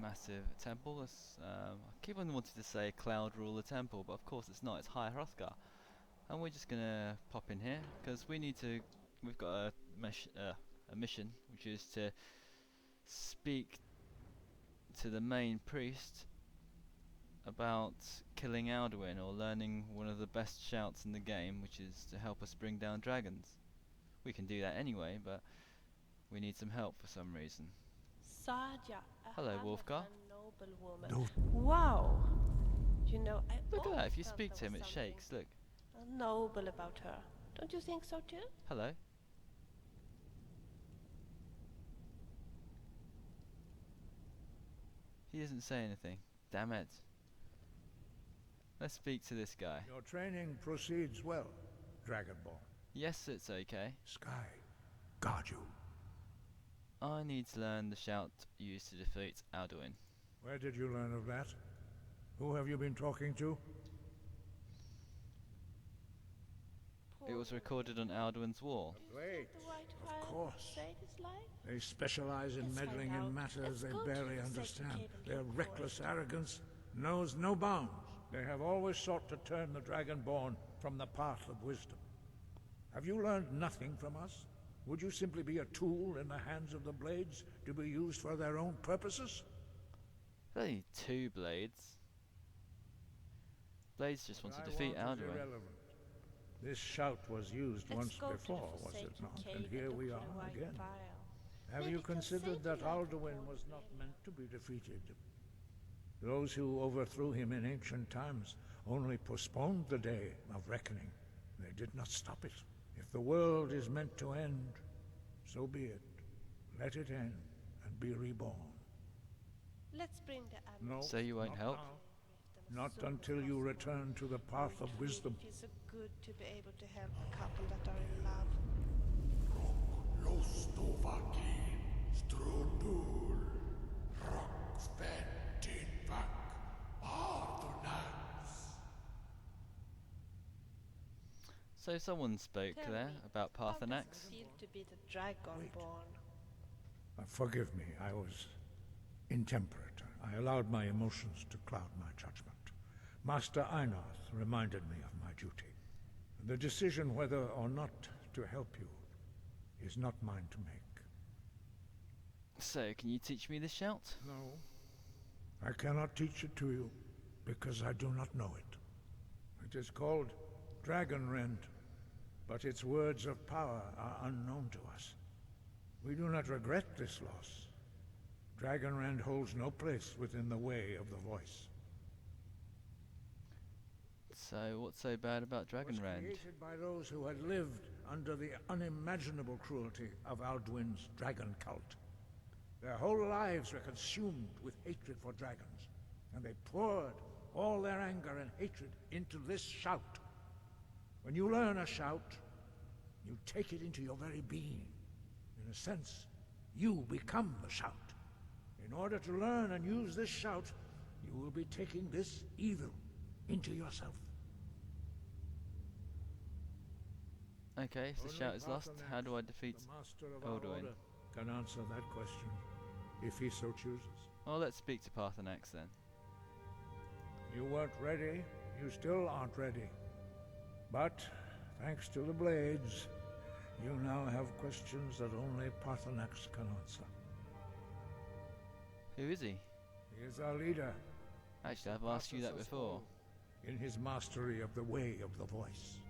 massive temple. I keep on wanting to say Cloud Ruler Temple, but of course it's not. It's High Hrothgar, and we're just gonna pop in here because we need to. We've got a mission, which is to speak to the main priest about killing Alduin, or learning one of the best shouts in the game, which is to help us bring down dragons. We can do that anyway, but we need some help for some reason. Sadia, Hello, Wolfgar. noble woman. Wow. You know, I Look at that, if you always felt speak there to him was it shakes, look. something noble about her. Don't you think so too? Hello. He doesn't say anything. Damn it. Let's speak to this guy. Your training proceeds well, Dragonborn. Yes, it's okay. Sky, guard you. I need to learn the shout used to defeat Alduin. Where did you learn of that? Who have you been talking to? It was recorded on Alduin's wall. Blades. Of course. Save his life? They specialize in Let's meddling find in out. matters Let's they go to barely the understand. sacred cave and Their get reckless arrogance knows no bounds. They have always sought to turn the Dragonborn from the path of wisdom. Have you learned nothing from us? Would you simply be a tool in the hands of the Blades to be used for their own purposes? There's only 2 blades. Blades just want to defeat Alduin. Irrelevant. This shout was used Let's once go to the before, was it forsaken not? cave And here look we for are the white again. vial. Have Maybe you it can considered save that the life of Alduin old was not Blaine. meant to be defeated? Those who overthrew him in ancient times only postponed the day of reckoning. They did not stop it. If the world is meant to end, so be it. Let it end and be reborn. Let's bring the No, So you won't not help? now. Not until you return to the path of wisdom. It feels so good to be able to help a couple that are in love. Lostovaki, Strundul, Rockventinvak, Paarthurnax. So someone spoke Tell there me, about how does Paarthurnax. it feel to be the Dragonborn? Forgive me, I was intemperate. I allowed my emotions to cloud my judgment. Master Einarth reminded me of my duty. The decision whether or not to help you is not mine to make. So, can you teach me the shout? No. I cannot teach it to you, because I do not know it. It is called Dragonrend, but its words of power are unknown to us. We do not regret this loss. Dragonrend holds no place within the way of the voice. So, what's so bad about It was Dragonrend? created by those who had lived under the unimaginable cruelty of Alduin's dragon cult. Their whole lives were consumed with hatred for dragons, and they poured all their anger and hatred into this shout. When you learn a shout, you take it into your very being. In a sense, you become the shout. In order to learn and use this shout, you will be taking this evil into yourself. Okay, if the Only shout is lost, Paarthurnax, how do I defeat the master of our Alduin? order, can answer that question, if he so chooses. Well, let's speak to Paarthurnax then. You weren't ready, you still aren't ready. But, thanks to the Blades, you now have questions that only Paarthurnax can answer. Who is he? He is our leader. Actually, I've asked you that Passes us before. all in his mastery of the way of the voice.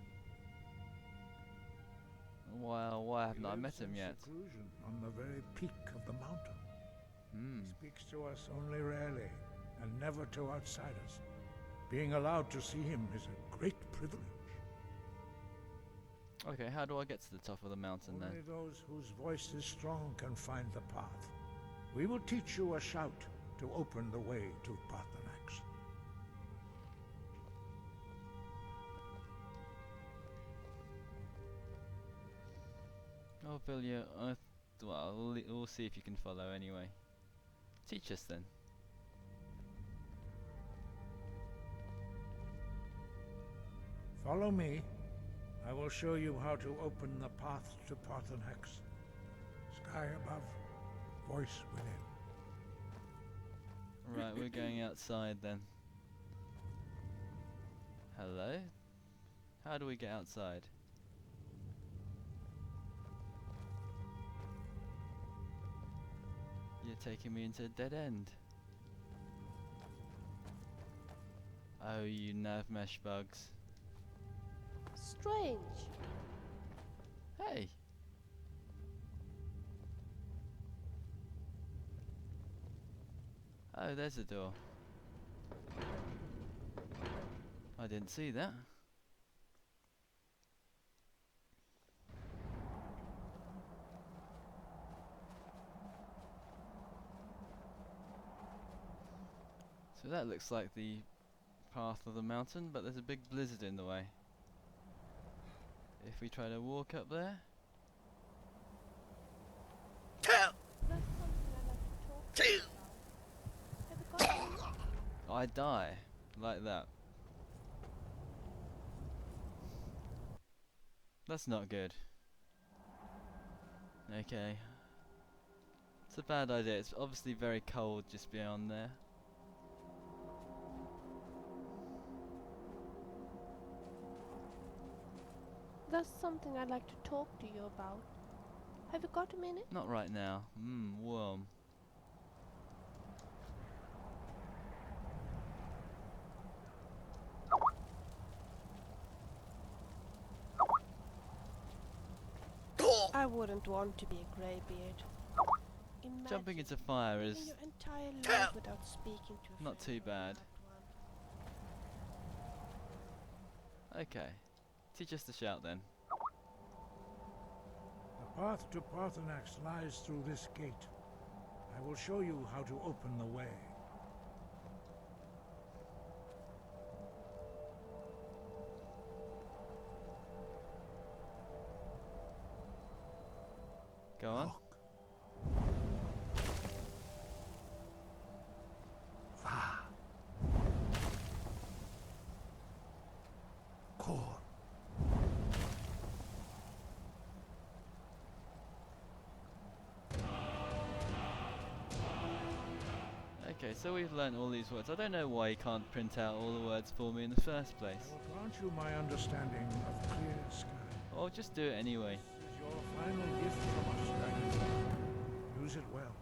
Well, why He haven't I met lives him in yet? seclusion on the very peak of the mountain. Hmm. He speaks to us only rarely, and never to outsiders. Being allowed to see him is a great privilege. Okay, how do I get to the top of the mountain then? Only those whose voice is strong can find the path. We will teach you a shout to open the way to Paarthurnax. Oh, Vilya, well, we'll see if you can follow anyway. Teach us then. Follow me. I will show you how to open the path to Paarthurnax. Sky above, voice within. Right, we're going outside then. Hello? How do we get outside? You're taking me into a dead end. Oh, you nav mesh bugs. Strange. Hey! Oh, there's a door. I didn't see that. So that looks like the path of the mountain, but there's a big blizzard in the way. If we try to walk up there, That's something I'd like to talk to you about. Have you got any? I die like that. That's not good. Okay. It's a bad idea. It's obviously very cold just beyond there. That's something I'd like to talk to you about. Have you got a minute? Not right now. Warm. I wouldn't want to be a greybeard. Jumping Imagine into fire living is your entire life without speaking to a not too friend or a bad. loved one. Okay. Teach us to shout then. The path to Paarthurnax lies through this gate. I will show you how to open the way. Go on. Look. Va. Kor. Okay, so we've learnt all these words. I don't know why you can't print out all the words for me in the first place. I will grant you my understanding of clear sky. Or just do it anyway. This is your final gift from us, dragon. Use it well.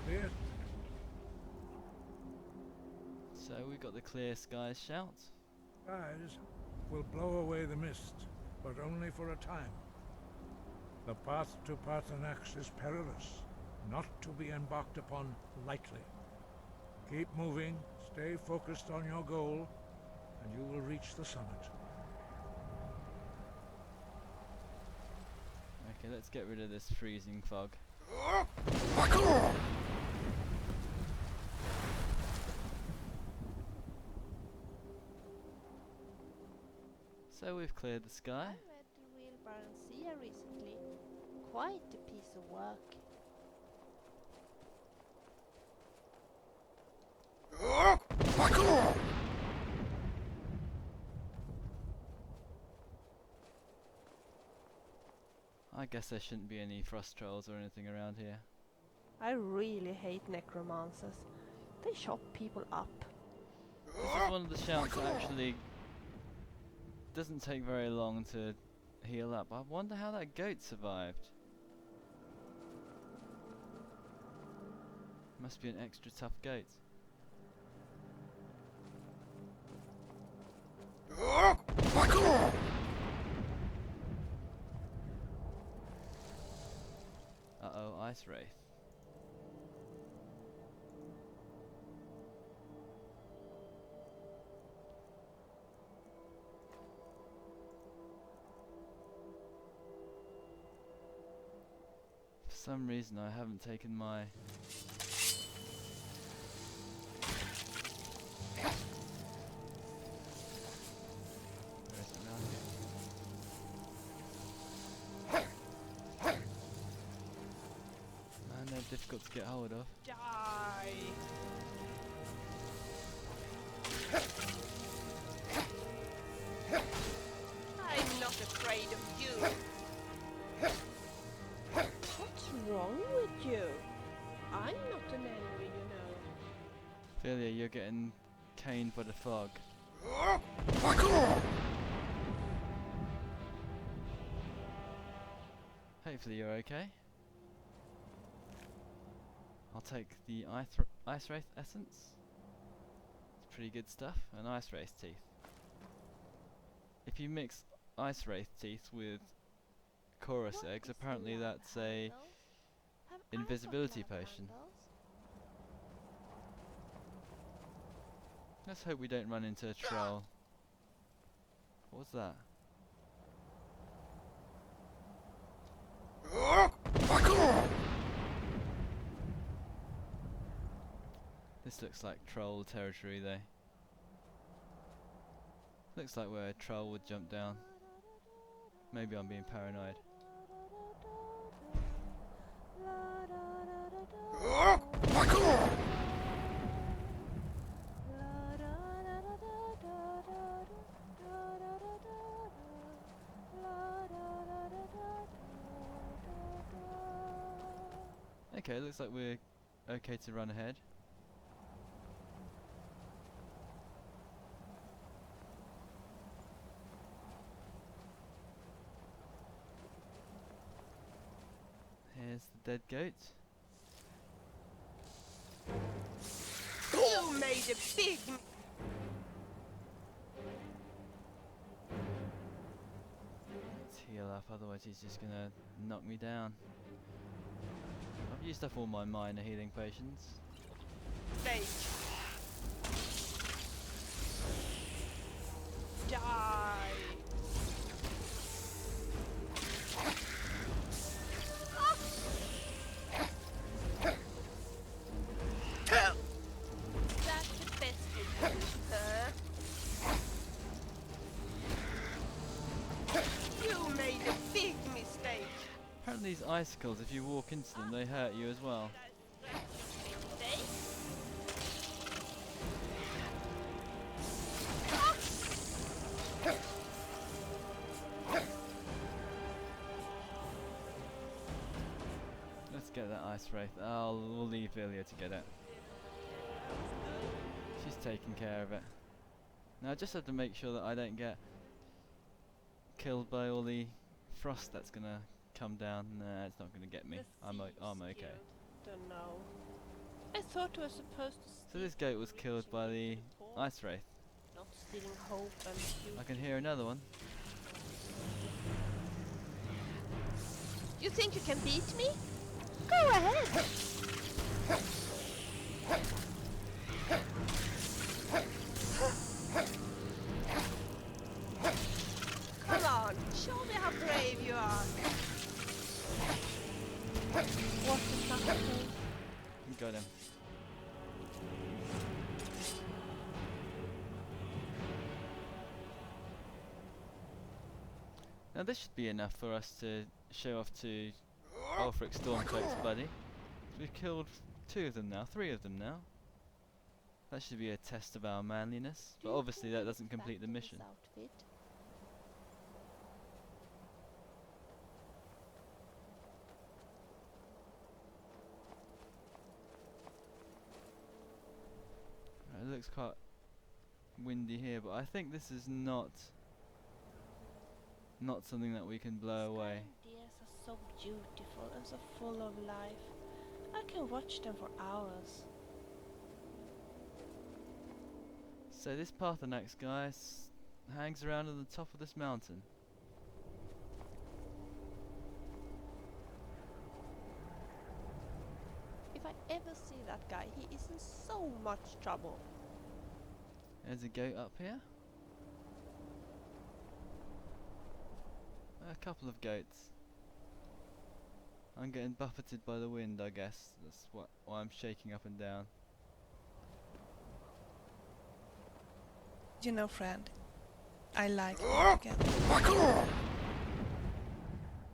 Clear. So we got the clear skies shout. Skies will blow away the mist, but only for a time. The path to Paarthurnax is perilous, not to be embarked upon lightly. Keep moving, stay focused on your goal, and you will reach the summit. Okay, let's get rid of this freezing fog. So we've cleared the sky. I read the Real Baronsia recently. Quite a piece of work. I guess there shouldn't be any frost trolls or anything around here. I really hate necromancers. They chop people up. This is one of the shouts that actually doesn't take very long to heal up. I wonder how that goat survived. Must be an extra tough goat. Uh-oh, ice wraith. For some reason I haven't taken my... Where is it around here? Man, they're difficult to get hold of. Die! you're getting caned by the fog. Hopefully you're okay. I'll take the Ice Wraith essence. It's pretty good stuff. And Ice Wraith teeth. If you mix Ice Wraith teeth with chorus eggs, apparently that's a invisibility potion. Let's hope we don't run into a troll. What was that? This looks like troll territory though. Looks like where a troll would jump down. Maybe I'm being paranoid. Okay, looks like we're okay to run ahead. Here's the dead goat. You made a big Let's heal up, otherwise he's just gonna knock me down. I've used up all my minor healing potions. mistake. Die. That's the best you can do, huh? You made a big mistake. Apparently these icicles, if you walk into them, they hurt you as well. Mistake? Let's get that ice wraith. We'll leave Lilia to get it. She's taking care of it. Now I just have to make sure that I don't get killed by all the frost that's gonna come down. Nah, it's not gonna get me. I'm okay. Don't know. I thought I was supposed to. So this goat was killed by the ice wraith. Not stealing hope and I can hear another one. You think you can beat me? Go ahead. Come on, show me how brave you are. What is not brave? Got him. Now this should be enough for us to show off to Ulfric Stormcloak's buddy. We've killed 2 of them now, 3 of them now. That should be a test of our manliness, but obviously that doesn't complete the mission. It looks quite windy here, but I think this is not something that we can blow away. Ideas are so beautiful and so full of life. I can watch them for hours. So this Paarthurnax guy hangs around on the top of this mountain. If I ever see that guy, he is in so much trouble. There's a goat up here. A couple of goats. I'm getting buffeted by the wind, I guess. That's why I'm shaking up and down. You know, friend, I like you together.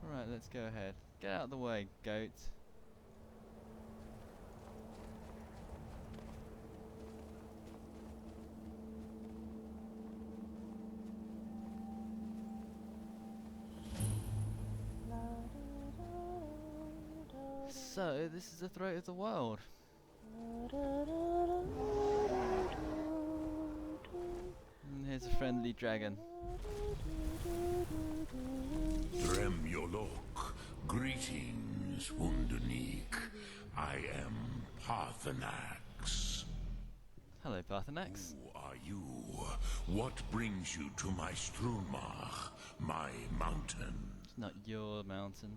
Alright, let's go ahead. Get out of the way, goat. So, this is the throat of the world. here's a friendly dragon. Dremyolok, greetings, Wunderneek. I am Paarthurnax. Hello, Paarthurnax. Who are you? What brings you to my Strunmach, my mountain? It's not your mountain.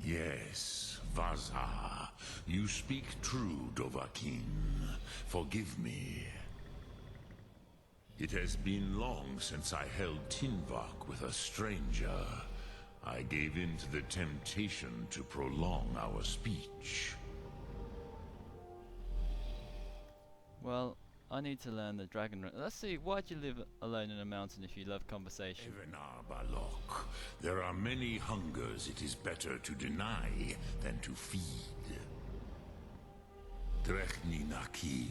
Yes, Vaza. You speak true, Dovahkiin. Forgive me. It has been long since I held Tinvak with a stranger. I gave in to the temptation to prolong our speech. Well, I need to learn the dragon. Let's see. Why'd you live alone in a mountain if you love conversation? Evenar Balok, there are many hungers it is better to deny than to feed. Drechni Nakib,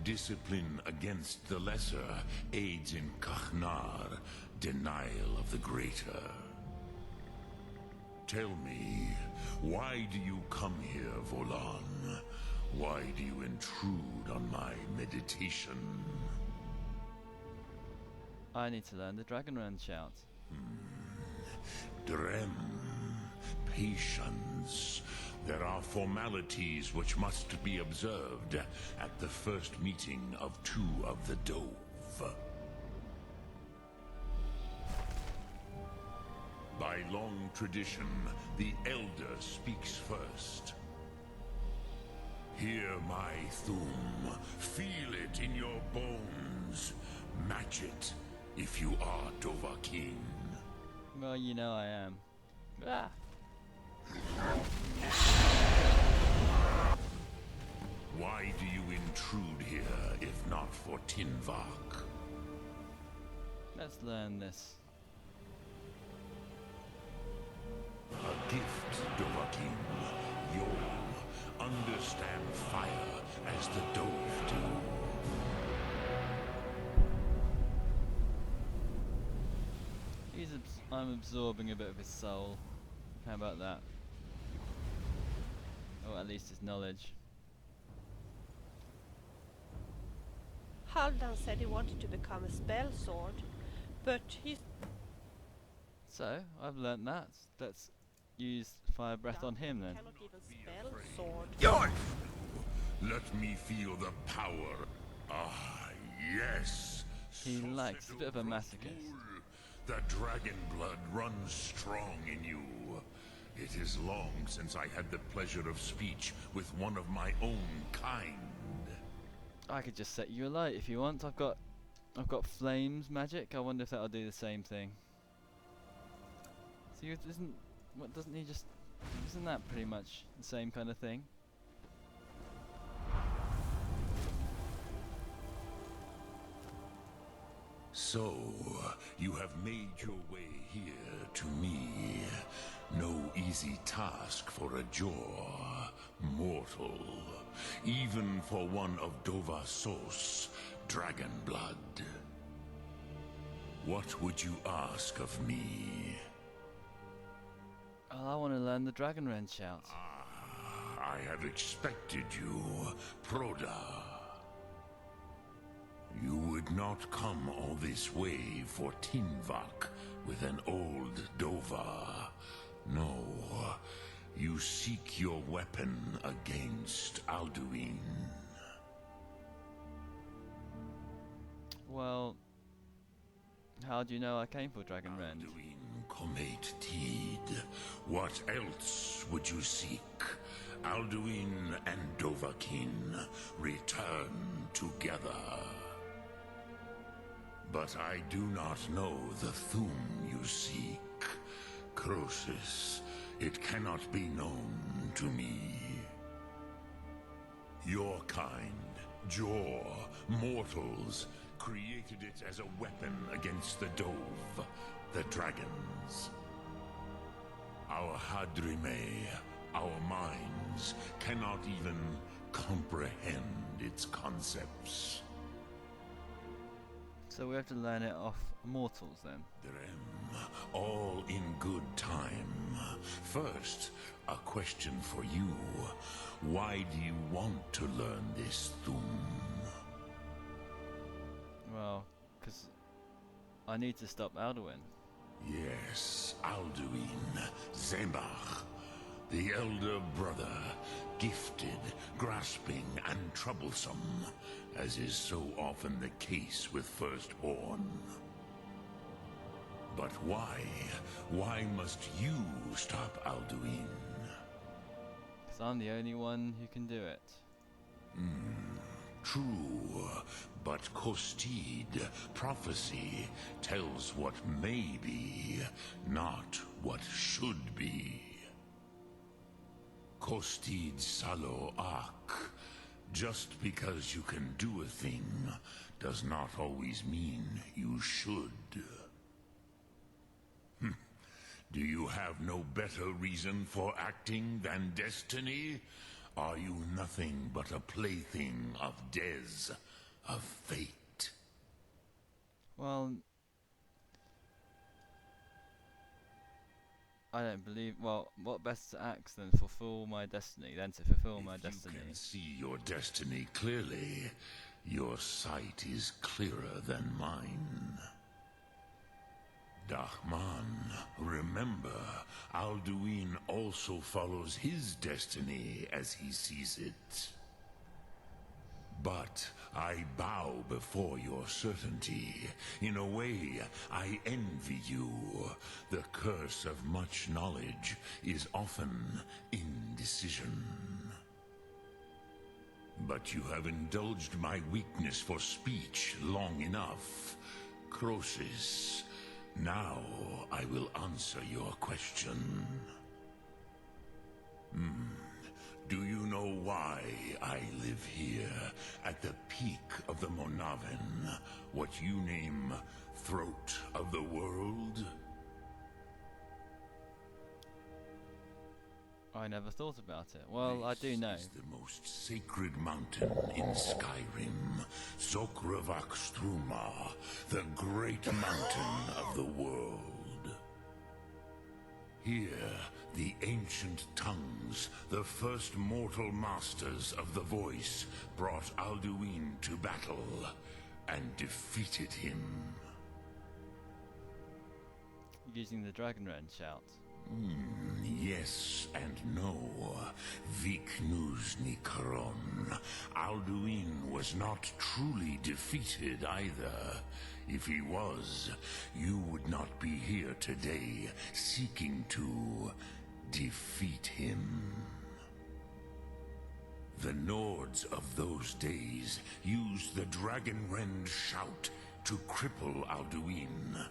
discipline against the lesser aids in Kachnar, denial of the greater. Tell me, why do you come here, Volan? Why do you intrude on my meditation? I need to learn the Dragonrend shout. Drem, patience. There are formalities which must be observed at the first meeting of two of the Dove. By long tradition, the Elder speaks first. Hear my Thum. Feel it in your bones. Match it if you are Dovahkiin. Well, you know I am. Ah! Why do you intrude here if not for Tinvak? Let's learn this. A gift, Dovahkiin. You'll understand fire as the Dove do. I'm absorbing a bit of his soul. How about that? Or at least his knowledge. Haldan said he wanted to become a spell sword, but he's So, I've learnt that. Let's use fire breath on him then. cannot even spell sword. Yours! Let me feel the power. Ah, yes. He likes a bit of a masochist. The dragon blood runs strong in you. It is long since I had the pleasure of speech with one of my own kind. I could just set you alight if you want. I've got flames magic. I wonder if that'll do the same thing. See, doesn't he just? Isn't that pretty much the same kind of thing? So, you have made your way here to me. No easy task for a Jor, mortal. Even for one of Dovasos, dragon blood. What would you ask of me? Oh, I want to learn the Dragonrend shout. I have expected you, Proda. You would not come all this way for Tinvak with an old Dova. No, you seek your weapon against Alduin. Well, how do you know I came for Dragonrend? Alduin Comate Teed. What else would you seek? Alduin and Dovahkiin return together. But I do not know the Thum you seek. Croesus, it cannot be known to me. Your kind, Jor, mortals, created it as a weapon against the Dove, the dragons. Our Hadrime, our minds, cannot even comprehend its concepts. So we have to learn it off mortals then. Drem, all in good time. First, a question for you. Why do you want to learn this Thum? I need to stop Alduin. Yes, Alduin, Zemach, the elder brother, gifted, grasping, and troublesome, as is so often the case with Firstborn. But why? Why must you stop Alduin? Because I'm the only one who can do it. True, but Kostid, prophecy, tells what may be, not what should be. Kostid Salo Ak. Just because you can do a thing does not always mean you should. Do you have no better reason for acting than destiny? Are you nothing but a plaything of Des, of fate? Well, I don't believe. Well, what best to act than fulfill my destiny? Than to fulfill my destiny. You can see your destiny clearly. Your sight is clearer than mine. Dahman, remember, Alduin also follows his destiny as he sees it. But I bow before your certainty. In a way, I envy you. The curse of much knowledge is often indecision. But you have indulged my weakness for speech long enough. Croesus, now I will answer your question. Do you know why I live here, at the peak of the Monaven, what you name Throat of the World? I never thought about it. Well, I do know. This is the most sacred mountain in Skyrim, Zokravak Struma, the great mountain of the world. Here, the ancient tongues, the first mortal masters of the voice, brought Alduin to battle and defeated him. Using the Dragon Ren shout. Yes and no. Viknuzny Karon. Alduin was not truly defeated either. If he was, you would not be here today seeking to defeat him. The Nords of those days used the Dragon Rend shout to cripple Alduin,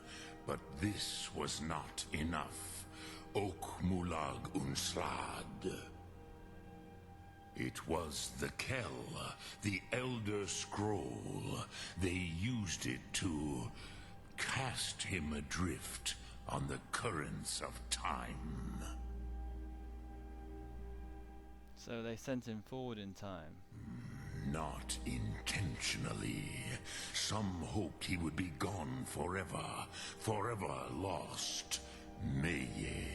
but this was not enough. Ok Mulag Unslad. It was the Kell, the Elder Scroll. They used it to cast him adrift on the currents of time. So they sent him forward in time. Not intentionally. Some hoped he would be gone forever, forever lost. Meye.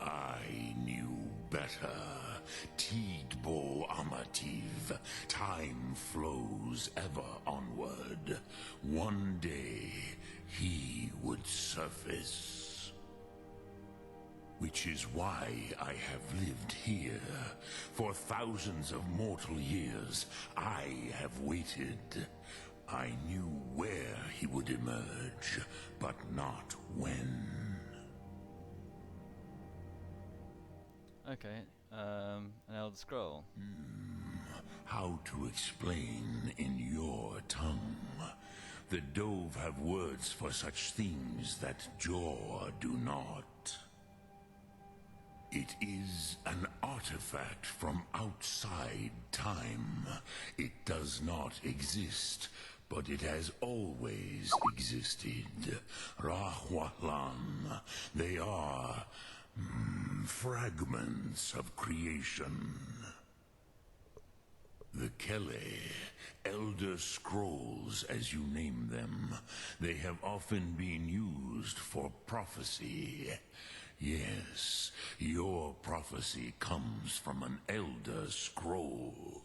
I knew better. Tidbo Amativ. Time flows ever onward. One day, he would surface. Which is why I have lived here. For thousands of mortal years, I have waited. I knew where he would emerge, but not when. Okay, an Elder Scroll. How to explain in your tongue? The Dove have words for such things that Jor do not. It is an artifact from outside time. It does not exist, but it has always existed. Rahwalan. They are fragments of creation. The Kele, Elder Scrolls as you name them, they have often been used for prophecy. Yes, your prophecy comes from an Elder Scroll.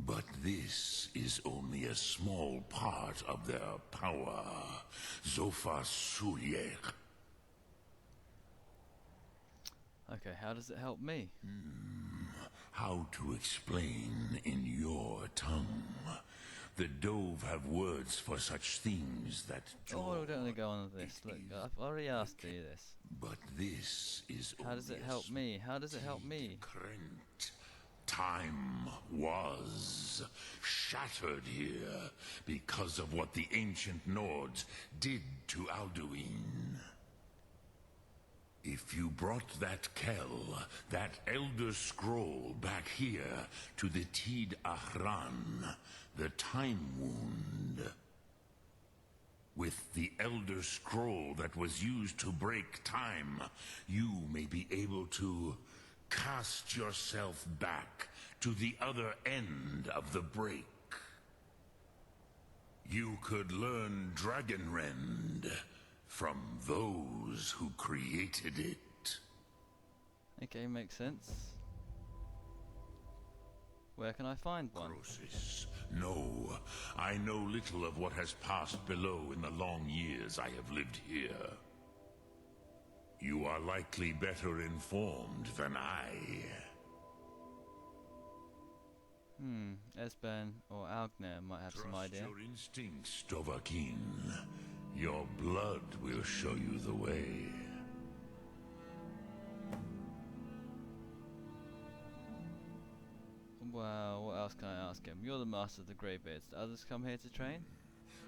But this is only a small part of their power. Zofa Suyek. Okay, how does it help me? How to explain in your tongue? The Dove have words for such things that Oh, we don't want to go on with this. Look, I've already asked you this. But this is How does it help me? How does it help me? Krent. Time was shattered here because of what the ancient Nords did to Alduin. If you brought that Kell, that Elder Scroll back here to the Tid Ahran, the Time Wound, with the Elder Scroll that was used to break time, you may be able to cast yourself back to the other end of the break. You could learn Dragonrend from those who created it. Okay, makes sense. Where can I find one? Croesus, no, I know little of what has passed below in the long years I have lived here. You are likely better informed than I. Esben or Algnir might have some idea. Trust your instincts, Dovahkiin. Your blood will show you the way. Well, what else can I ask him? You're the master of the Greybeards. Do others come here to train?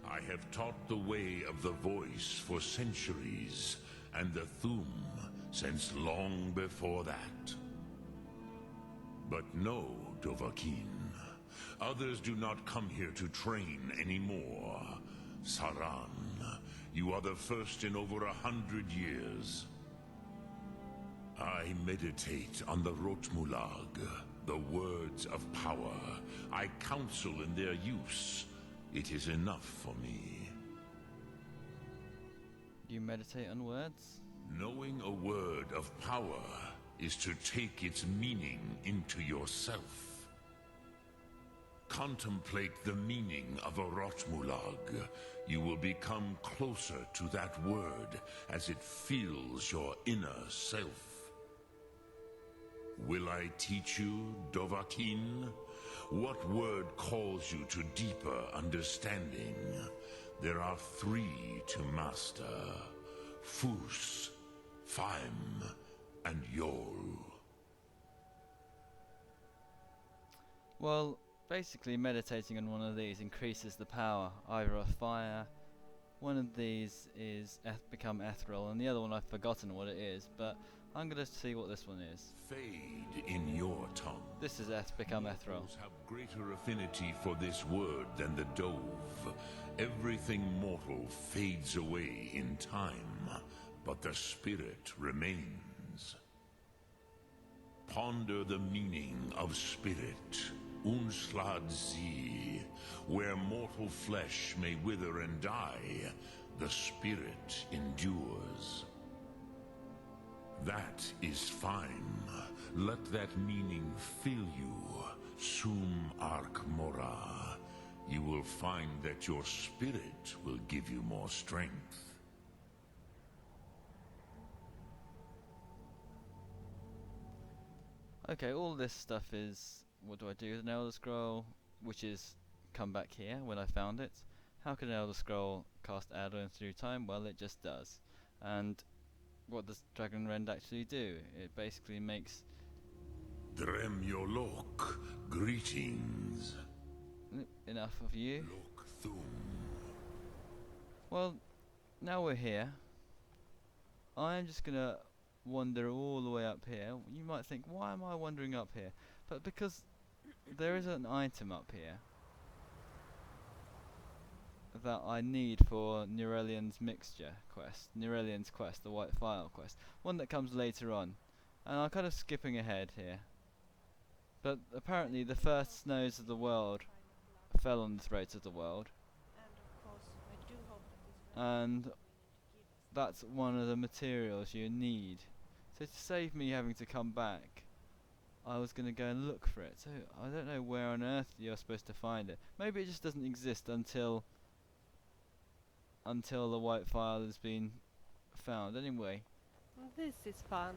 I have taught the way of the voice for centuries, and the Thum since long before that. But no, Dovahkiin. Others do not come here to train anymore. Saran, you are the first in over 100 years. I meditate on the Rotmulag, the words of power. I counsel in their use. It is enough for me. You meditate on words? Knowing a word of power is to take its meaning into yourself. Contemplate the meaning of a Rotmulag. You will become closer to that word as it fills your inner self. Will I teach you, Dovahkiin? What word calls you to deeper understanding? There are 3 to master. Fus, Faim, and Yol. Well, basically meditating on one of these increases the power, either of fire. One of these is become ethereal, and the other one I've forgotten what it is, but I'm gonna see what this one is. Fade in your tongue. This is become ethereal. Those have greater affinity for this word than the Dove. Everything mortal fades away in time, but the spirit remains. Ponder the meaning of spirit, Unslad Z. Where mortal flesh may wither and die, the spirit endures. That is fine. Let that meaning fill you, Sum Ark Mora. You will find that your spirit will give you more strength. Okay, all this stuff is, what do I do with an Elder Scroll, which is come back here when I found it. How can an Elder Scroll cast Alduin through time? Well, it just does. And what does Dragonrend actually do? It basically makes... Dremyolok, greetings. Enough of you. Lok Thum. Well, now we're here. I'm just gonna wander all the way up here. You might think, why am I wandering up here? But because there is an item up here that I need for Nurelian's Mixture quest, Nurelian's quest, the White File quest, one that comes later on, and I'm kind of skipping ahead here. But apparently the first snows of the world fell on the throats of the world, and that's one of the materials you need. So to save me having to come back I was going to go and look for it. So I don't know where on earth you're supposed to find it. Maybe it just doesn't exist until the white file has been found. Anyway, This is fun.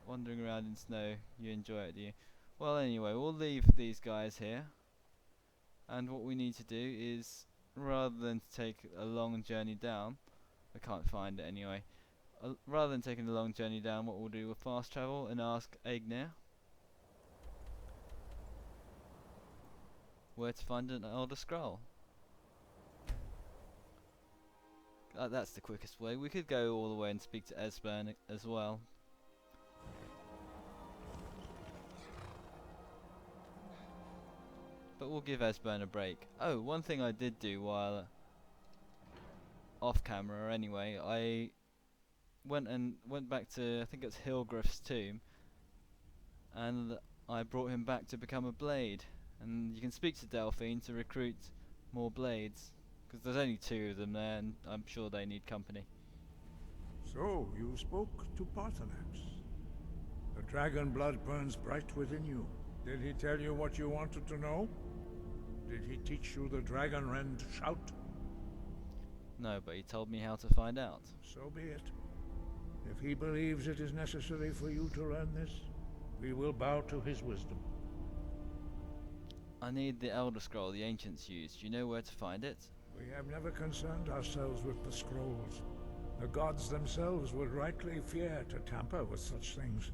wandering around in snow, you enjoy it, do you? Well, anyway, we'll leave these guys here. And what we need to do is, rather than take a long journey down, I can't find it anyway. Rather than taking a long journey down, what we'll do, we'll fast travel and ask Aegnir where to find an Elder Scroll. That's the quickest way. We could go all the way and speak to Esbern as well. But we'll give Esbern a break. Oh, one thing I did do while off camera anyway, I went back to, I think it's Hilgriff's tomb, and I brought him back to become a blade. And you can speak to Delphine to recruit more blades, because there's only 2 of them there, and I'm sure they need company. So, you spoke to Paarthurnax. The dragon blood burns bright within you. Did he tell you what you wanted to know? Did he teach you the dragon rend shout? No, but he told me how to find out. So be it. If he believes it is necessary for you to learn this, we will bow to his wisdom. I need the Elder Scroll the ancients used. Do you know where to find it? We have never concerned ourselves with the scrolls. The gods themselves would rightly fear to tamper with such things.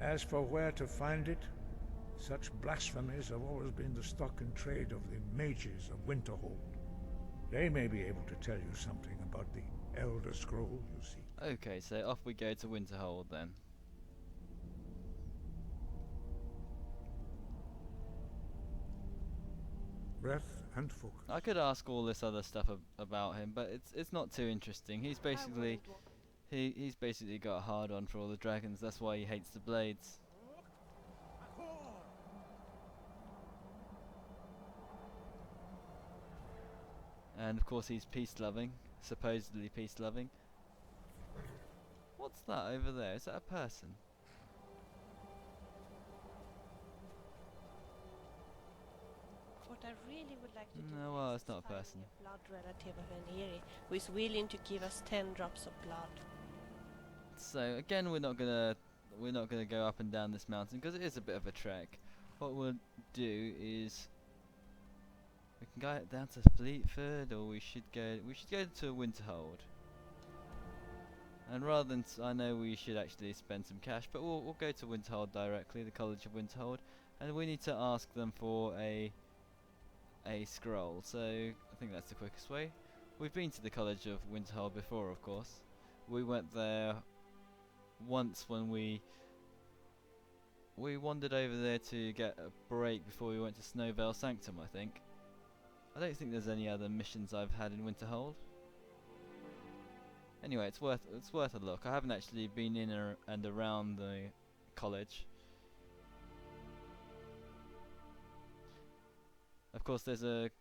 As for where to find it, such blasphemies have always been the stock and trade of the mages of Winterhold. They may be able to tell you something about the Elder Scroll you seek. Okay, so off we go to Winterhold then. Breath and focus. I could ask all this other stuff about him, but it's not too interesting. He's basically he's basically got a hard on for all the dragons. That's why he hates the blades. And of course he's peace loving, supposedly peace loving. What's that over there? Is that a person? What I really would like to do No, well, is it's not a find person. a blood relative of Eniri who is willing to give us 10 drops of blood. So again, we're not gonna go up and down this mountain because it is a bit of a trek. What we'll do is we can go down to Fleetford, or we should go to Winterhold. And rather than I know we should actually spend some cash, but we'll go to Winterhold directly, the College of Winterhold, and we need to ask them for a scroll. So I think that's the quickest way. We've been to the College of Winterhold before, of course. We went there once when we wandered over there to get a break before we went to Snowvale Sanctum, I think. I don't think there's any other missions I've had in Winterhold. Anyway, it's worth a look. I haven't actually been in and around the college. Of course, there's a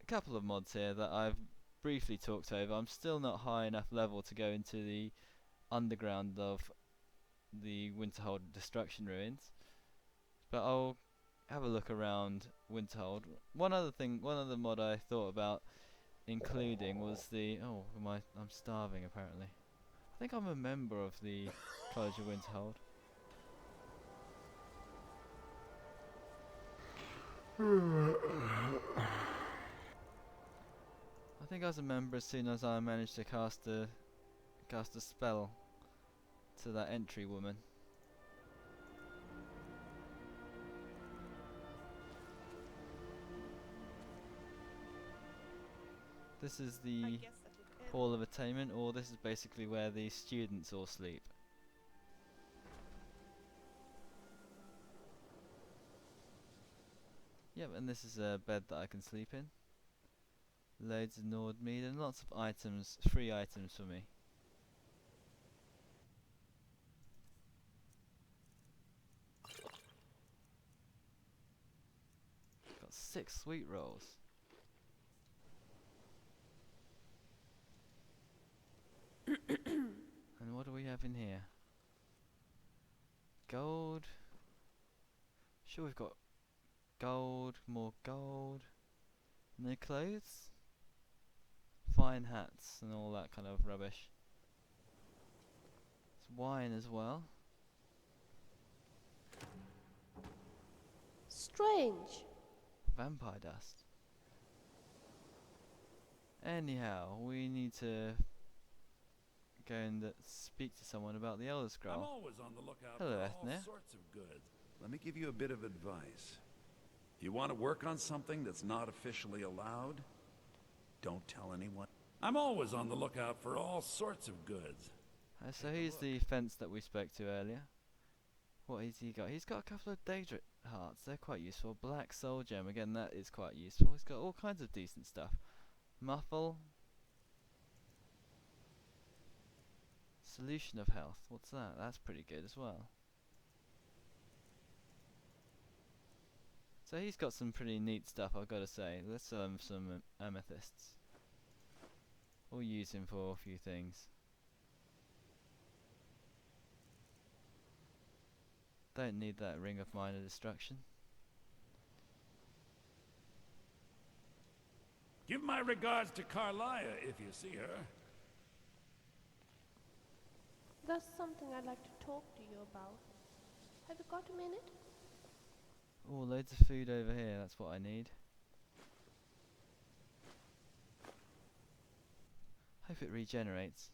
couple of mods here that I've briefly talked over. I'm still not high enough level to go into the underground of the Winterhold Destruction Ruins, but I'll have a look around Winterhold. One other mod I thought about including was the I'm starving apparently. I think I'm a member of the College of Winterhold. I think I was a member as soon as I managed to cast a spell to that entry woman. This is the Hall of Attainment, or this is basically where the students all sleep. Yep, and this is a bed that I can sleep in. Loads of Nord mead and lots of items, free items for me. Got 6 sweet rolls. And what do we have in here? Gold, Sure, we've got gold, more gold. No clothes? Fine hats and all that kind of rubbish. There's wine as well. Strange. Vampire dust. Anyhow, we need to go and speak to someone about the Elder I'm Scroll. always on the lookout Hello, for Ethne. all sorts of goods. Let me give you a bit of advice. If you want to work on something that's not officially allowed, don't tell anyone. I'm always on the lookout for all sorts of goods. So here's the fence that we spoke to earlier. What has he got? He's got a couple of Daedric hearts. They're quite useful. Black soul gem. Again, that is quite useful. He's got all kinds of decent stuff. Muffle. Solution of health. What's that? That's pretty good as well. So he's got some pretty neat stuff, I've got to say. Let's sell him some amethysts. We'll use him for a few things. Don't need that ring of minor destruction. Give my regards to Carlia if you see her. There's something I'd like to talk to you about. Have you got a minute? Oh, loads of food over here, that's what I need. Hope it regenerates.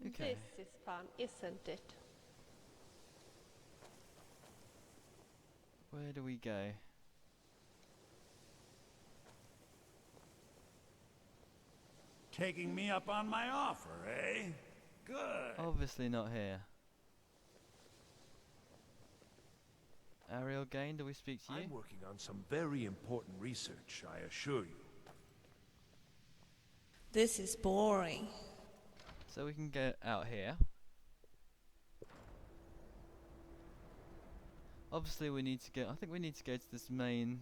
Okay. This is fun, isn't it? Where do we go? Taking me up on my offer, eh? Good. Obviously not here. Ariel Gain, do we speak to you? I'm working on some very important research, I assure you. This is boring. So we can get out here. Obviously we need to go, I think we need to go to this main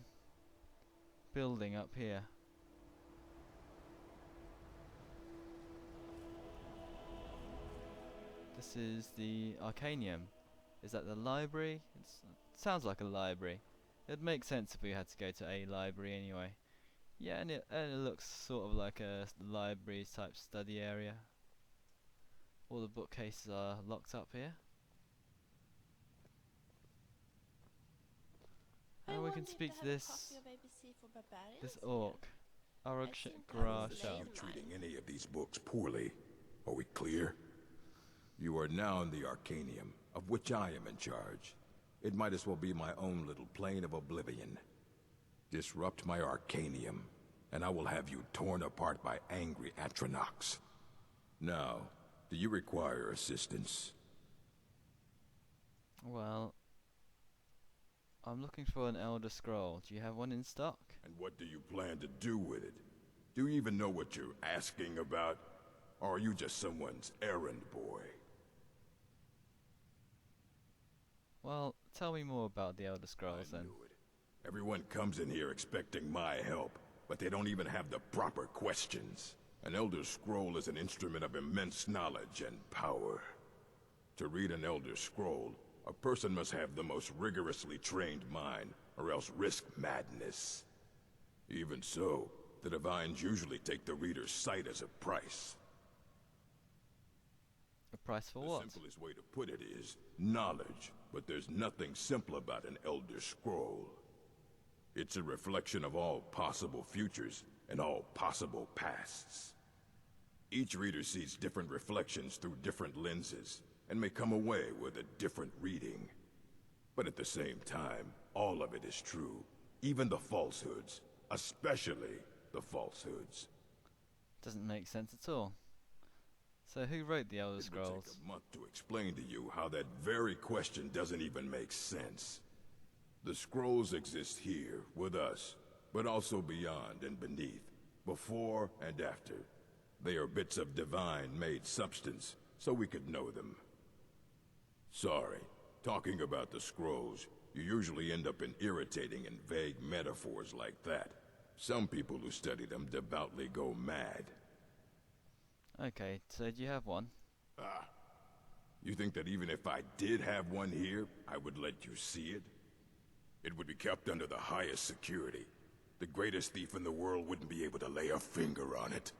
building up here. This is the Arcanium. Is that the library? It sounds like a library. It'd make sense if we had to go to a library anyway. Yeah, and it looks sort of like a library type study area. All the bookcases are locked up here. And we can speak to this orc. Grasham. Treating any of these books poorly. Are we clear? You are now in the Arcanium, of which I am in charge. It might as well be my own little plane of oblivion. Disrupt my Arcanium, and I will have you torn apart by angry Paarthurnax. Now, do you require assistance? Well, I'm looking for an Elder Scroll. Do you have one in stock? And what do you plan to do with it? Do you even know what you're asking about? Or are you just someone's errand boy? Well, tell me more about the Elder Scrolls then. I knew it. Everyone comes in here expecting my help, but they don't even have the proper questions. An Elder Scroll is an instrument of immense knowledge and power. To read an Elder Scroll, a person must have the most rigorously trained mind, or else risk madness. Even so, the Divines usually take the reader's sight as a price. A price for The what? simplest way to put it is knowledge, but there's nothing simple about an Elder Scroll. It's a reflection of all possible futures and all possible pasts. Each reader sees different reflections through different lenses, and may come away with a different reading. But at the same time, all of it is true, even the falsehoods, especially the falsehoods. Doesn't make sense at all. So who wrote the Elder It would Scrolls? take a month to explain to you how that very question doesn't even make sense. The scrolls exist here, with us, but also beyond and beneath, before and after. They are bits of divine-made substance, so we could know them. Sorry, talking about the scrolls, You usually end up in irritating and vague metaphors like that. Some people who study them devoutly go mad. Okay, so do you have one? Ah. You think that even if I did have one here, I would let you see it? It would be kept under the highest security. The greatest thief in the world wouldn't be able to lay a finger on it.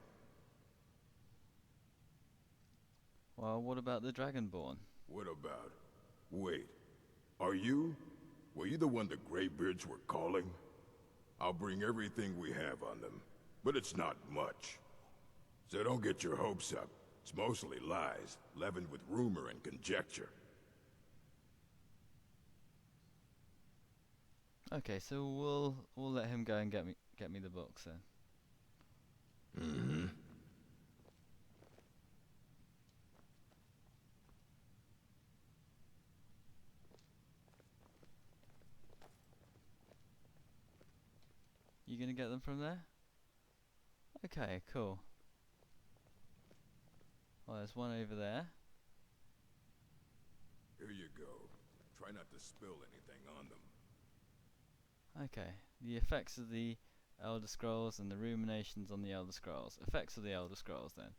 Well, what about the Dragonborn? What about? Wait. Are you? Were you the one the Greybeards were calling? I'll bring everything we have on them. But it's not much. So don't get your hopes up. It's mostly lies, leavened with rumor and conjecture. Okay, so we'll let him go and get me the books then. Mm-hmm. You gonna get them from there? Okay, cool. Well, there's one over there. Here you go. Try not to spill anything on them. Okay, the effects of the Elder Scrolls and the ruminations on the Elder Scrolls. Effects of the Elder Scrolls then.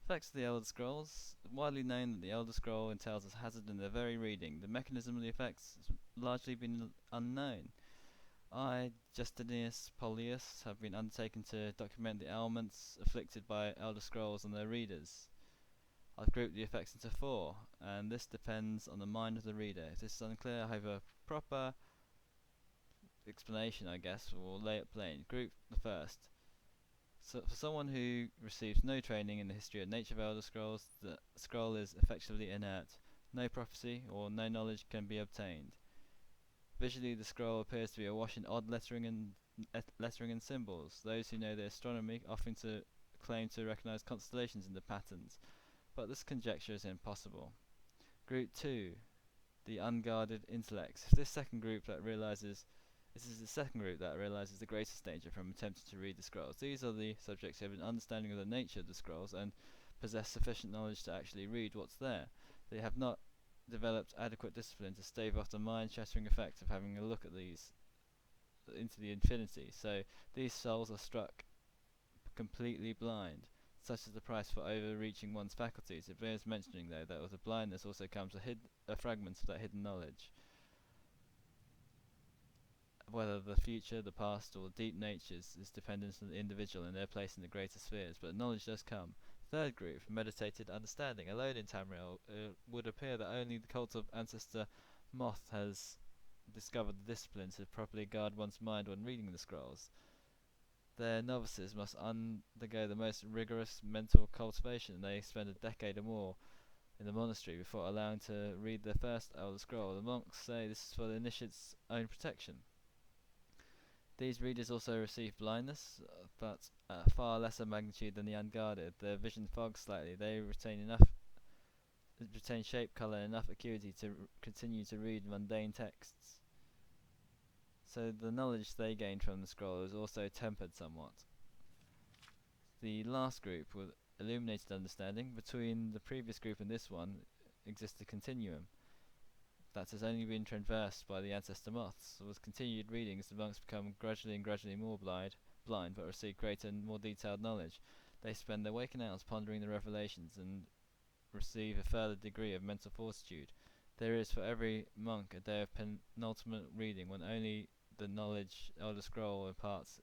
Effects of the Elder Scrolls. Widely known that the Elder Scroll entails a hazard in their very reading. The mechanism of the effects has largely been unknown. I, Justinius Paulius, have been undertaken to document the ailments afflicted by Elder Scrolls and their readers. I've grouped the effects into 4, and this depends on the mind of the reader. If this is unclear, I have a proper explanation, I guess, or lay it plain. Group the first. So for someone who receives no training in the history and nature of Elder Scrolls, the scroll is effectively inert. No prophecy or no knowledge can be obtained. Visually, the scroll appears to be awash in odd lettering and symbols. Those who know their astronomy often claim to recognize constellations in the patterns, but this conjecture is impossible. Group 2, the unguarded intellects. This is the second group that realizes the greatest danger from attempting to read the scrolls. These are the subjects who have an understanding of the nature of the scrolls and possess sufficient knowledge to actually read what's there. They have not developed adequate discipline to stave off the mind-shattering effect of having a look at these into the infinity. So these souls are struck completely blind. Such is the price for overreaching one's faculties. It bears mentioning, though, that with the blindness also comes a fragment of that hidden knowledge. Whether the future, the past, or deep natures is dependent on the individual and their place in the greater spheres, but knowledge does come. Third group, meditated understanding. Alone in Tamriel, it would appear that only the cult of Ancestor Moth has discovered the discipline to properly guard one's mind when reading the scrolls. Their novices must undergo the most rigorous mental cultivation, and they spend a decade or more in the monastery before allowing to read their first Elder Scroll. The monks say this is for the initiate's own protection. These readers also receive blindness, but at far lesser magnitude than the unguarded. Their vision fogs slightly. They retain shape, colour, and enough acuity to continue to read mundane texts. So the knowledge they gain from the scroll is also tempered somewhat. The last group, with illuminated understanding, between the previous group and this one exists a continuum that has only been traversed by the ancestor moths. With continued readings, the monks become gradually more blind, but receive greater and more detailed knowledge. They spend their waking hours pondering the revelations and receive a further degree of mental fortitude. There is for every monk a day of penultimate reading, when only the knowledge Elder Scroll imparts.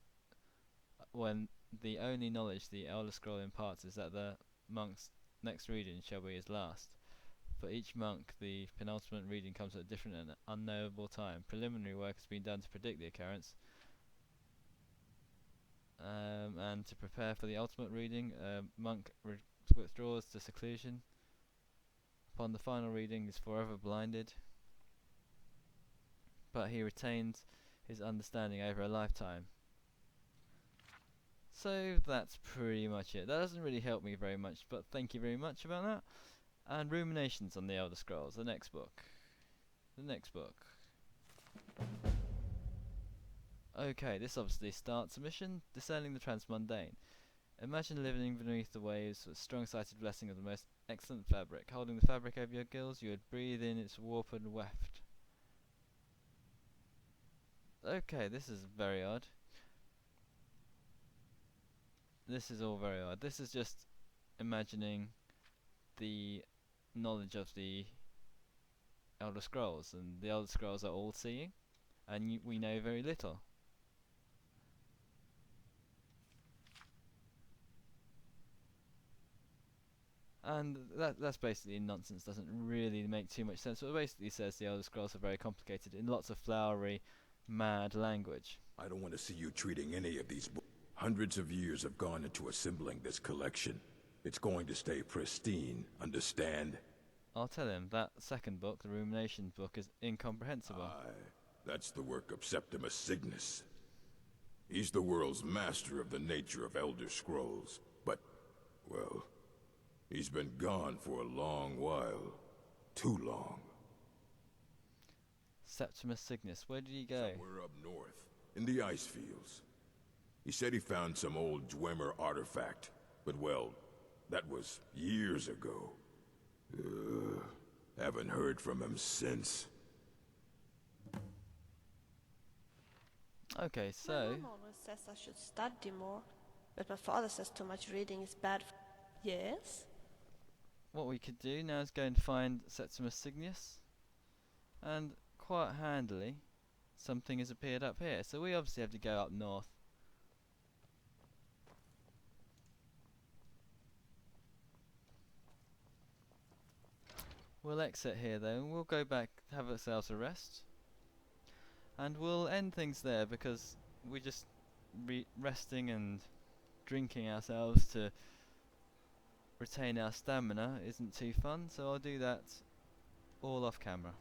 When the only knowledge the Elder Scroll imparts is that the monk's next reading shall be his last. For each monk, the penultimate reading comes at a different and unknowable time. Preliminary work has been done to predict the occurrence, and to prepare for the ultimate reading, a monk withdraws to seclusion. Upon the final reading, he is forever blinded, but he retains his understanding over a lifetime. So that's pretty much it. That doesn't really help me very much, but thank you very much about that. And Ruminations on the Elder Scrolls, the next book. Okay, this obviously starts a mission, discerning the transmundane. Imagine living beneath the waves with a strong-sighted blessing of the most excellent fabric. Holding the fabric over your gills, you would breathe in its warp and weft. Okay, this is very odd. This is all very odd. This is just imagining the knowledge of the Elder Scrolls, and the Elder Scrolls are all-seeing, and we know very little. And that's basically nonsense, doesn't really make too much sense. But it basically says the Elder Scrolls are very complicated in lots of flowery, mad language. I don't want to see you treating any of these books. Hundreds of years have gone into assembling this collection. It's going to stay pristine, understand? I'll tell him that second book, the Ruminations book, is incomprehensible. Aye, that's the work of Septimus Signus. He's the world's master of the nature of Elder Scrolls, but, well, he's been gone for a long while. Too long. Septimus Signus, where did he go? Somewhere up north, in the ice fields. He said he found some old Dwemer artifact, but well, that was years ago. Haven't heard from him since. Okay, My so mom always says I should study more, but my father says too much reading is bad for... Yes? what we could do now is go and find Septimus Signus, and quite handily something has appeared up here, so we obviously have to go up north. We'll exit here though, and we'll go back, have ourselves a rest, and we'll end things there because we're just resting and drinking ourselves to retain our stamina isn't too fun, so I'll do that all off camera.